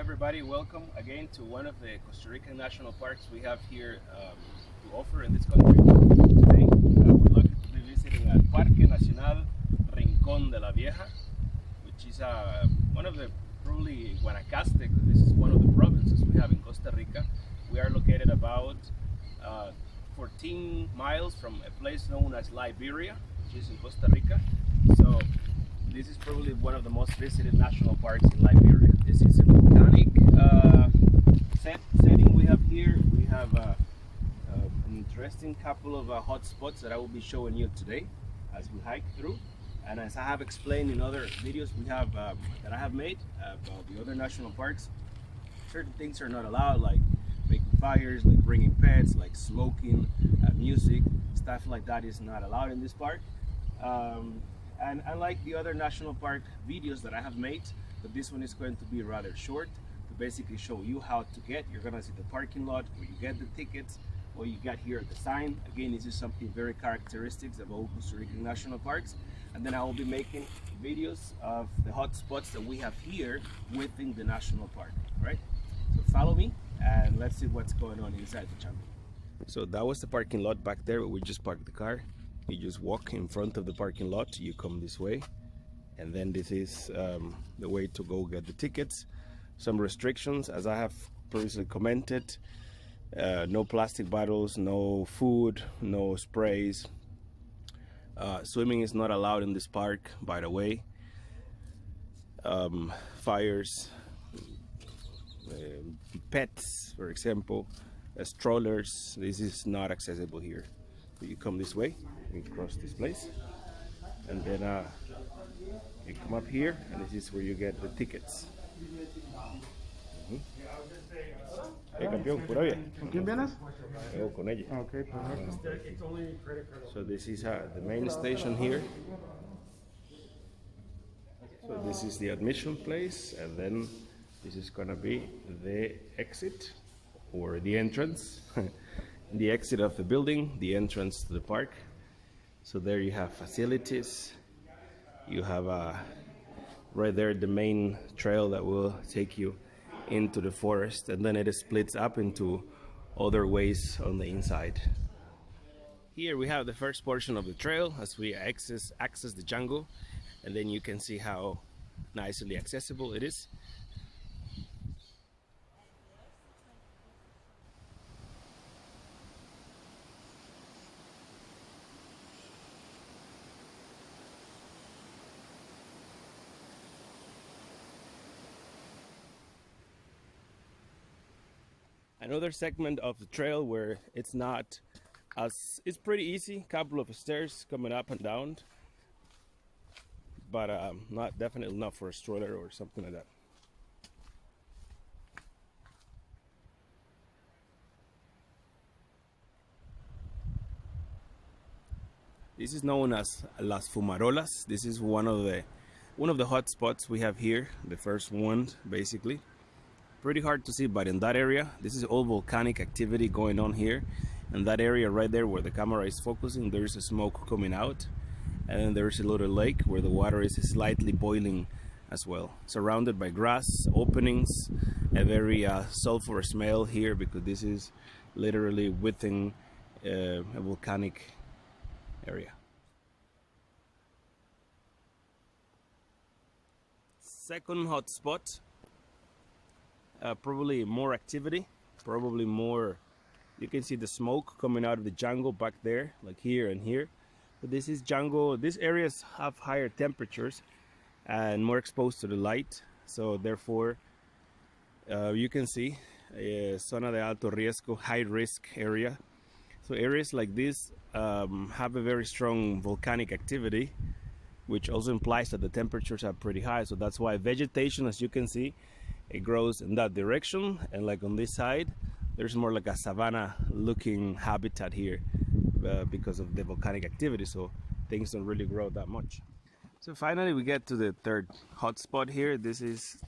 everybody, welcome again to one of the Costa Rican national parks we have here to offer in this country. Today we're lucky to be visiting Parque Nacional Rincón de la Vieja, which is one of the probably Guanacaste. This is one of the provinces we have in Costa Rica. We are located about 14 miles from a place known as Liberia, which is in Costa Rica. So this is probably one of the most visited national parks in Liberia. This is a volcanic setting we have here. We have an interesting couple of hot spots that I will be showing you today as we hike through. And as I have explained in other videos we have that I have made about the other national parks, certain things are not allowed, like making fires, like bringing pets, like smoking, music, stuff like that is not allowed in this park. And unlike the other national park videos that I have made, but this one is going to be rather short to basically show you how to get. You're gonna see the parking lot where you get the tickets, or you got here the sign. Again, this is something very characteristic of all Costa Rican national parks. And then I will be making videos of the hot spots that we have here within the national park, right? So follow me and let's see what's going on inside the channel. So that was the parking lot back there where we just parked the car. You just walk in front of the parking lot, you come this way, and then this is the way to go get the tickets. Some restrictions, as I have previously commented, no plastic bottles, no food, no sprays. Swimming is not allowed in this park, by the way. Fires, pets, for example, strollers, this is not accessible here. So you come this way, you cross this place, and then you come up here, and this is where you get the tickets. Hey, campeón, pura bien. ¿Con quién vienes? Con ella. Okay, perfecto. So this is the main station here. So this is the admission place, and then this is gonna be the exit or the entrance. The exit of the building, the entrance to the park. So there you have facilities. You have right there the main trail that will take you into the forest, and then it splits up into other ways on the inside. Here we have the first portion of the trail as we access the jungle, and then you can see how nicely accessible it is. Another segment of the trail where it's pretty easy, couple of stairs coming up and down, but definitely not for a stroller or something like that. This is known as Las Fumarolas. This is one of the hot spots we have here, the first one basically. Pretty hard to see, but in that area, this is all volcanic activity going on here. In that area right there where the camera is focusing, there's a smoke coming out, and then there's a little lake where the water is slightly boiling as well, surrounded by grass, openings, a very sulfur smell here because this is literally within a volcanic area. Second hot spot. Probably more activity, probably more. You can see the smoke coming out of the jungle back there, like here and here. But this is jungle. These areas have higher temperatures and more exposed to the light, so therefore you can see zona de alto riesgo, high risk area. So areas like this have a very strong volcanic activity, which also implies that the temperatures are pretty high. So that's why vegetation, as you can see, it grows in that direction, and like on this side there's more like a savanna looking habitat here because of the volcanic activity, so things don't really grow that much. So finally we get to the third hot spot here. These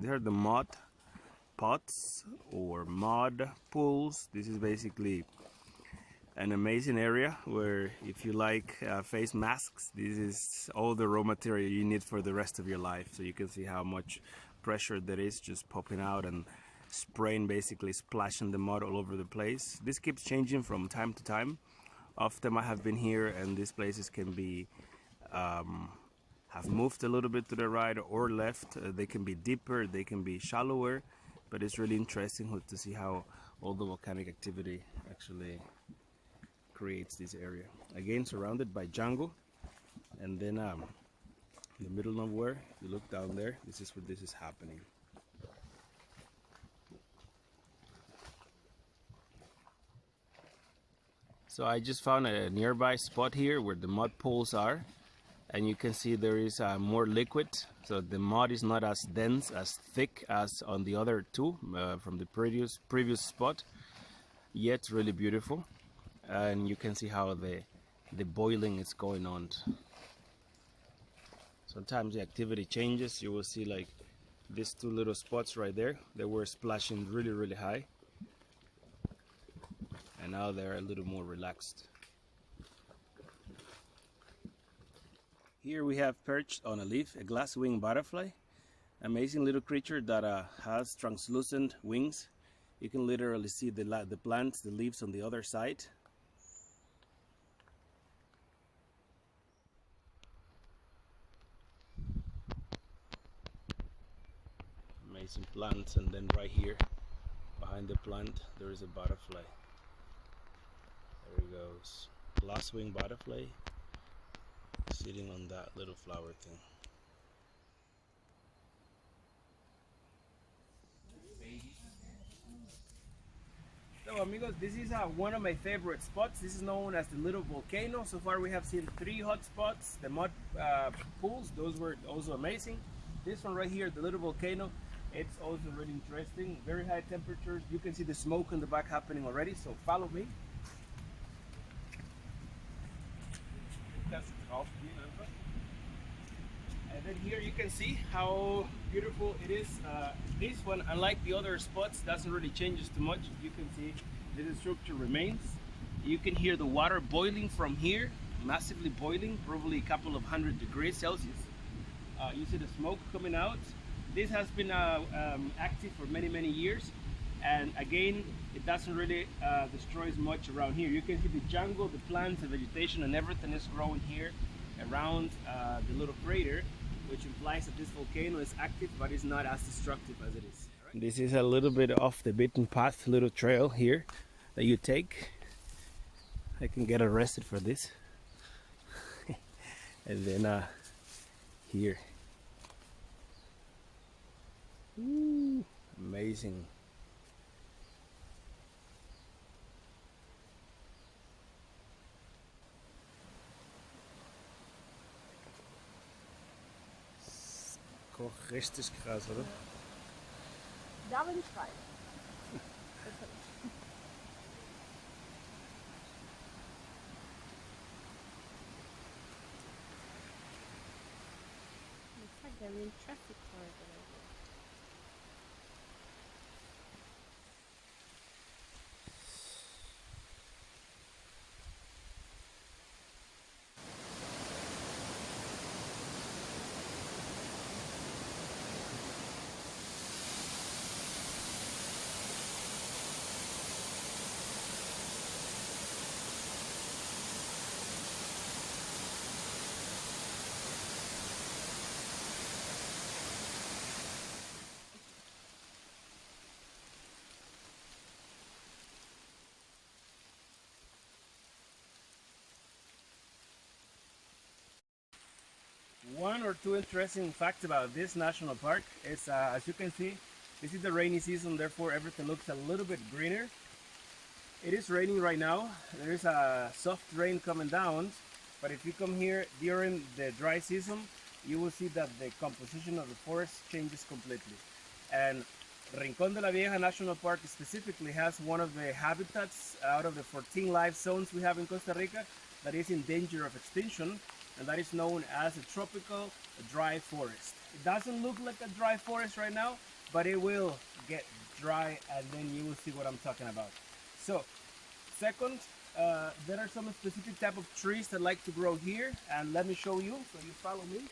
are the mud pots or mud pools. This is basically an amazing area where if you like face masks, this is all the raw material you need for the rest of your life. So you can see how much pressure that is just popping out and spraying, basically splashing the mud all over the place. This keeps changing from time to time. Often I have been here and these places can be have moved a little bit to the right or left. They can be deeper, they can be shallower, but it's really interesting to see how all the volcanic activity actually creates this area. Again, surrounded by jungle, and then in the middle of nowhere, you look down there, this is where this is happening. So I just found a nearby spot here where the mud pools are, and you can see there is more liquid, so the mud is not as dense, as thick as on the other two from the previous spot, yet really beautiful. And you can see how the boiling is going on. Sometimes the activity changes. You will see like these two little spots right there, they were splashing really high, and now they're a little more relaxed. Here we have perched on a leaf a glasswing butterfly, amazing little creature that has translucent wings. You can literally see the plants, the leaves on the other side. Amazing plants, and then right here behind the plant there is a butterfly. There he goes, glasswing butterfly, sitting on that little flower thing. So amigos, this is one of my favorite spots. This is known as the little volcano. So far we have seen 3 hot spots. The mud pools, those were also amazing. This one right here, the little volcano, it's also really interesting. Very high temperatures. You can see the smoke in the back happening already, so follow me. And then here you can see how beautiful it is. This one, unlike the other spots, doesn't really change too much. You can see the structure remains. You can hear the water boiling from here, massively boiling, probably a couple of 100 degrees Celsius. You see the smoke coming out. This has been active for many years, and again, it doesn't really destroy much around here. You can see the jungle, the plants, the vegetation, and everything is growing here around the little crater, which implies that this volcano is active but is not as destructive as it is. Right. This is a little bit off the beaten path, little trail here that you take. I can get arrested for this. And then here. Ooh, amazing. Richtig krass, oder? Da bin ich frei. Looks like they're in traffic corridor. One or two interesting facts about this national park is, as you can see, this is the rainy season, therefore everything looks a little bit greener. It is raining right now. There is a soft rain coming down, but if you come here during the dry season, you will see that the composition of the forest changes completely. And Rincón de la Vieja National Park specifically has one of the habitats out of the 14 life zones we have in Costa Rica that is in danger of extinction, and that is known as a tropical dry forest. It doesn't look like a dry forest right now, but it will get dry, and then you will see what I'm talking about. So, second, there are some specific type of trees that like to grow here, and let me show you, so you follow me.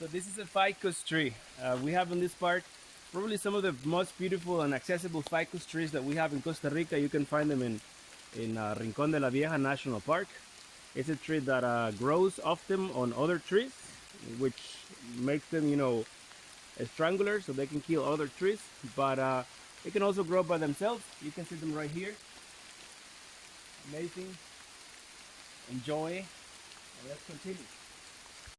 So this is a ficus tree. We have in this park probably some of the most beautiful and accessible ficus trees that we have in Costa Rica. You can find them in Rincón de la Vieja National Park. It's a tree that grows often on other trees, which makes them, you know, a strangler, so they can kill other trees. But they can also grow by themselves. You can see them right here. Amazing. Enjoy. And let's continue.